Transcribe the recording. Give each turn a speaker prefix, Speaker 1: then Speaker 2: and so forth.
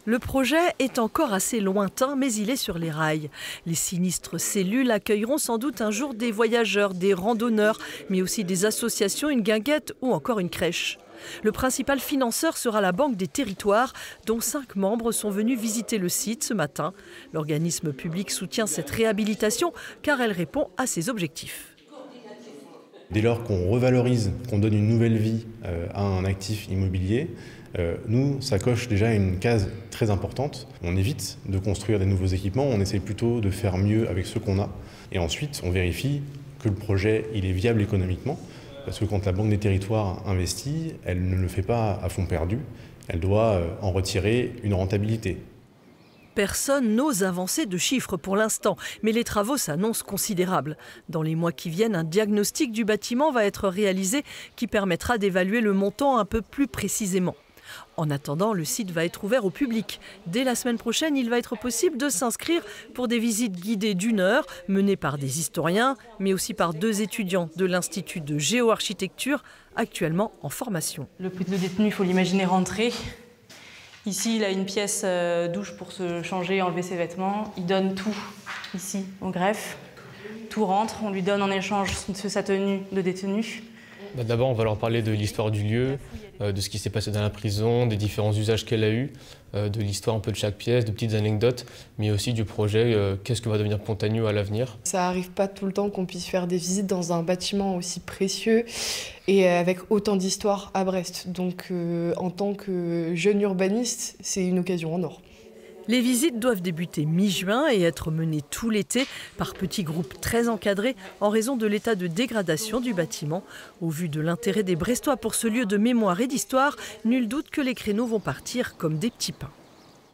Speaker 1: Le projet est encore assez lointain, mais il est sur les rails. Les sinistres cellules accueilleront sans doute un jour des voyageurs, des randonneurs, mais aussi des associations, une guinguette ou encore une crèche. Le principal financeur sera la Banque des Territoires, dont 5 membres sont venus visiter le site ce matin. L'organisme public soutient cette réhabilitation car elle répond à ses objectifs.
Speaker 2: Dès lors qu'on revalorise, qu'on donne une nouvelle vie à un actif immobilier, nous, ça coche déjà une case très importante. On évite de construire des nouveaux équipements, on essaie plutôt de faire mieux avec ce qu'on a. Et ensuite, on vérifie que le projet il est viable économiquement. Parce que quand la Banque des Territoires investit, elle ne le fait pas à fond perdu. Elle doit en retirer une rentabilité.
Speaker 1: Personne n'ose avancer de chiffres pour l'instant, mais les travaux s'annoncent considérables. Dans les mois qui viennent, un diagnostic du bâtiment va être réalisé qui permettra d'évaluer le montant un peu plus précisément. En attendant, le site va être ouvert au public. Dès la semaine prochaine, il va être possible de s'inscrire pour des visites guidées d'1 heure, menées par des historiens, mais aussi par 2 étudiants de l'Institut de géoarchitecture, actuellement en formation.
Speaker 3: Le détenu, il faut l'imaginer rentrer. Ici, il a une pièce douche pour se changer, enlever ses vêtements. Il donne tout ici au greffe. Tout rentre, on lui donne en échange sa tenue de détenu.
Speaker 4: D'abord, on va leur parler de l'histoire du lieu, de ce qui s'est passé dans la prison, des différents usages qu'elle a eus, de l'histoire un peu de chaque pièce, de petites anecdotes, mais aussi du projet, qu'est-ce que va devenir Pontagnou à l'avenir.
Speaker 5: Ça n'arrive pas tout le temps qu'on puisse faire des visites dans un bâtiment aussi précieux et avec autant d'histoire à Brest. Donc en tant que jeune urbaniste, c'est une occasion en or.
Speaker 1: Les visites doivent débuter mi-juin et être menées tout l'été par petits groupes très encadrés en raison de l'état de dégradation du bâtiment. Au vu de l'intérêt des Brestois pour ce lieu de mémoire et d'histoire, nul doute que les créneaux vont partir comme des petits pains.